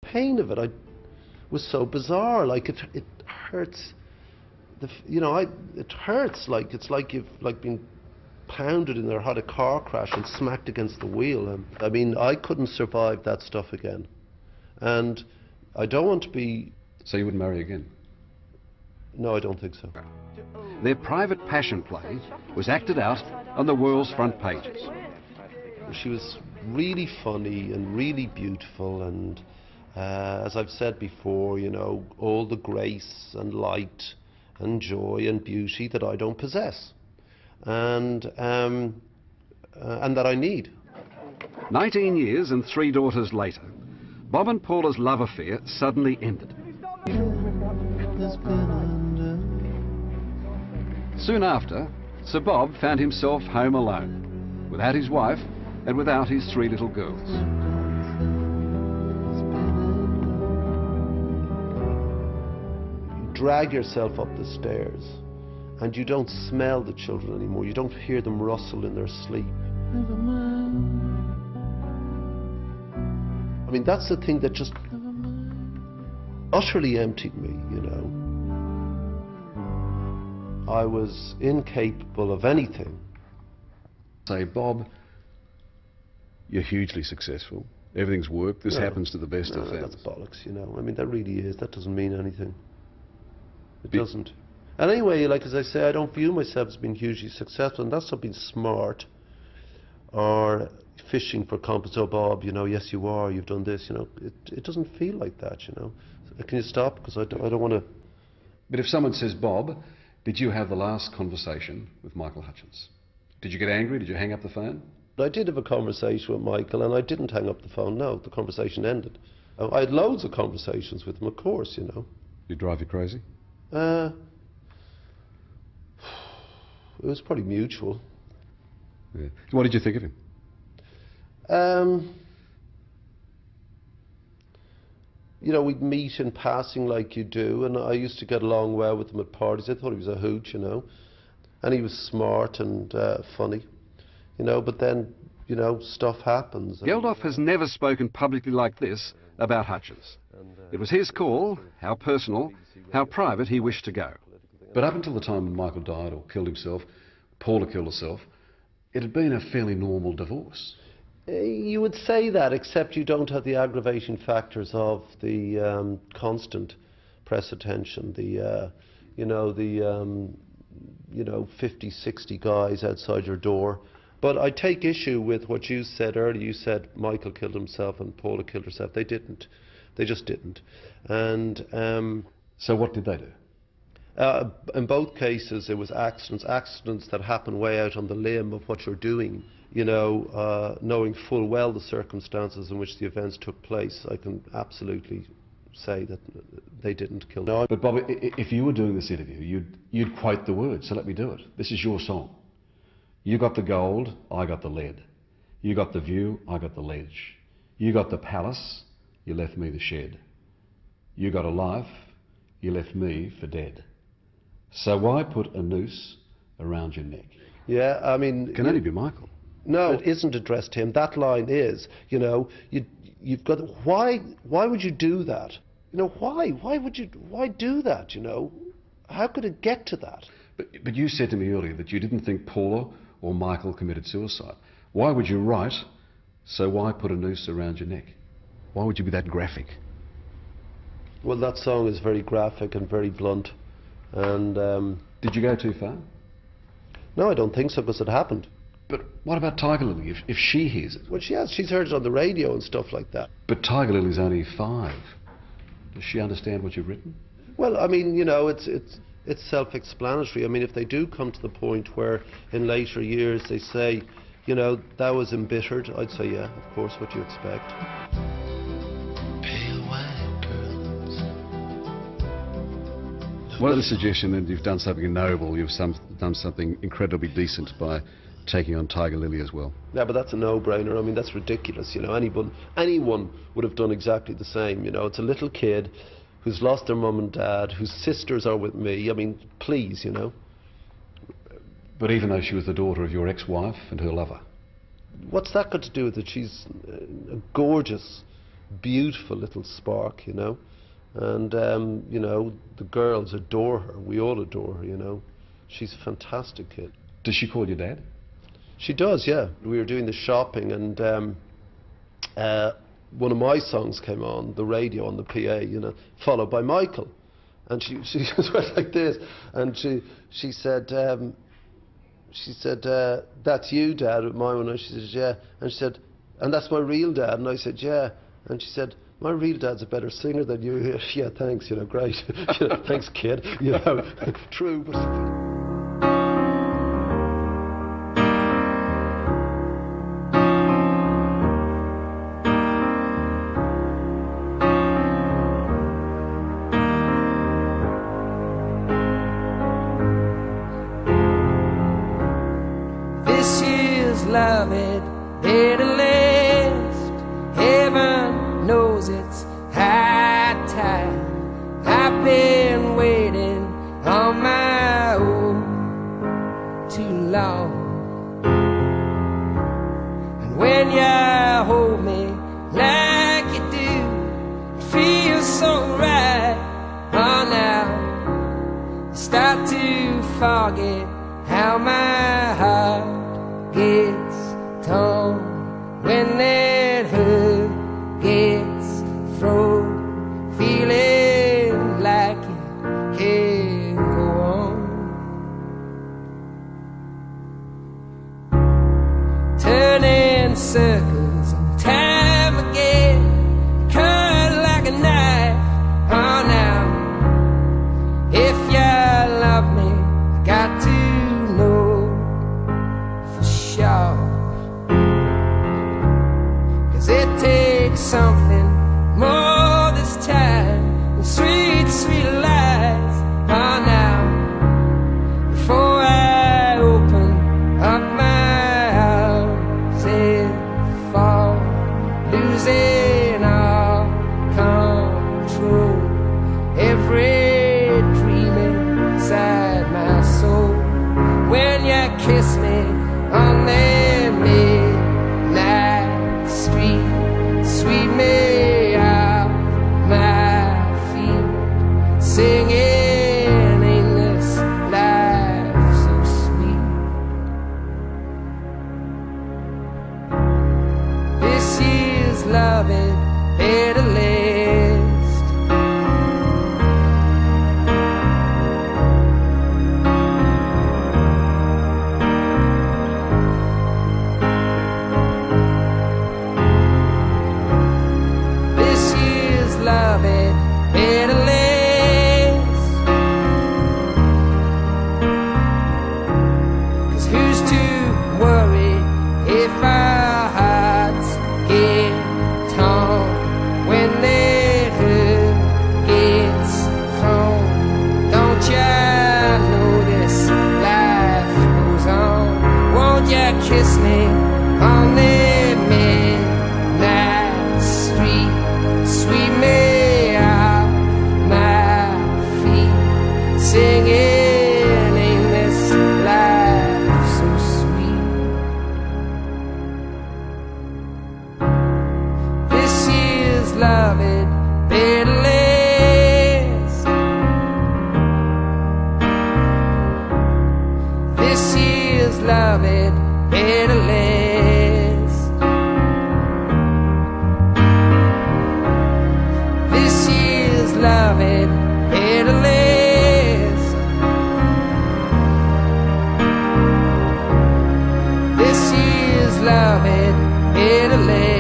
Pain of it was so bizarre. Like it hurts. It hurts. Like it's like you've been pounded in there, had a car crash and smacked against the wheel. I mean, I couldn't survive that stuff again, and I don't want to be. So you wouldn't marry again? No, I don't think so. Their private passion play was acted out on the world's front pages. She was really funny and really beautiful, and as I've said before, you know, all the grace and light and joy and beauty that I don't possess, and that I need. 19 years and 3 daughters later, Bob and Paula's love affair suddenly ended. Soon after, Sir Bob found himself home alone, without his wife and without his 3 little girls. You drag yourself up the stairs and you don't smell the children anymore. You don't hear them rustle in their sleep. I mean, that's the thing that just utterly emptied me, you know. I was incapable of anything. Say, Bob, you're hugely successful. Everything's worked. This happens to the best of families. That's bollocks, you know. I mean, that really is. That doesn't mean anything. It doesn't. And anyway, like as I say, I don't view myself as being hugely successful, and that's not being smart or fishing for compliments. Oh, Bob, you know, yes, you are. You've done this, you know. It doesn't feel like that, you know. Can you stop? Because I don't want to. But if someone says, Bob, did you have the last conversation with Michael Hutchence? Did you get angry? Did you hang up the phone? I did have a conversation with Michael, and I didn't hang up the phone. No, the conversation ended. I had loads of conversations with him, of course, you know. Did he drive you crazy? It was probably mutual. Yeah. What did you think of him? You know, we'd meet in passing like you do, and I used to get along well with him at parties. I thought he was a hoot, you know. And he was smart and funny, you know, but then, you know, stuff happens. Geldof has never spoken publicly like this about Hutchence. It was his call, how personal, how private he wished to go. But up until the time when Michael died or killed himself, Paula killed herself, it had been a fairly normal divorce. You would say that, except you don't have the aggravating factors of the constant press attention, the, you know, 50, 60 guys outside your door. But I take issue with what you said earlier. You said Michael killed himself and Paula killed herself. They didn't. They just didn't. And so what did they do? In both cases, it was accidents that happen way out on the limb of what you're doing. You know, knowing full well the circumstances in which the events took place, I can absolutely say that they didn't kill them. But Bob, if you were doing this interview, you'd quote the words, so let me do it. This is your song. You got the gold, I got the lead. You got the view, I got the ledge. You got the palace, you left me the shed. You got a life, you left me for dead. So why put a noose around your neck? Yeah, I mean... It can only be Michael. No, it isn't addressed to him. That line is, you know, you've got... Why would you do that? You know, why? Why do that, you know? How could it get to that? But you said to me earlier that you didn't think Paula or Michael committed suicide. Why would you write, so why put a noose around your neck? Why would you be that graphic? Well, that song is very graphic and very blunt. And... Did you go too far? No, I don't think so, because it happened. But what about Tiger Lily, if she hears it? Well, she's heard it on the radio and stuff like that. But Tiger Lily's only 5. Does she understand what you've written? Well, I mean, you know, it's self-explanatory. I mean, if they do come to the point where in later years they say, you know, that was embittered, I'd say, yeah, of course, what do you expect? Pale white girls. What is the suggestion that you've done something noble, you've done something incredibly decent by taking on Tiger Lily as well? Yeah, but that's a no-brainer. I mean, that's ridiculous, you know. Anyone would have done exactly the same, you know. It's a little kid who's lost their mum and dad, whose sisters are with me. I mean, please, you know. But even though she was the daughter of your ex-wife and her lover? What's that got to do with it? She's a gorgeous beautiful little spark, you know. And, you know, the girls adore her. We all adore her, you know. She's a fantastic kid. Does she call you Dad? She does, yeah. We were doing the shopping, and one of my songs came on the radio, on the PA, you know, followed by Michael. And she just went like this, and she said, that's you, Dad, with my one. And she said, yeah. And she said, and that's my real dad. And I said, yeah. And she said, my real dad's a better singer than you. Yeah, thanks, you know, great. You know, thanks, kid. You know, true, but... Love it, it'll last. Heaven knows it's high time. I've been waiting on my own too long. And when you hold me like you do, it feels so right. Oh, now I start to forget how my heart gets torn when that hurt gets thrown, feeling like it can't go on. Turning circles and time again, cut like a knife. Oh, now, if you love me, I got to it takes something more this time than sweet, sweet lies. Oh, now, before I open up my arms and fall, losing all control, every dream inside my soul. When you kiss me on the midnight street, sweep me off my feet, singing, ain't this life so sweet? This is loving better last. Love it, better last. 'Cause who's to worry if our hearts get torn when the hurt gets thrown? Don't ya know this life goes on? Won't ya kiss me on the midnight street? Sweep me off my feet, singing, ain't this life so sweet? This is loving better last. This is loving better last. Love it, better last. This is love it, better last.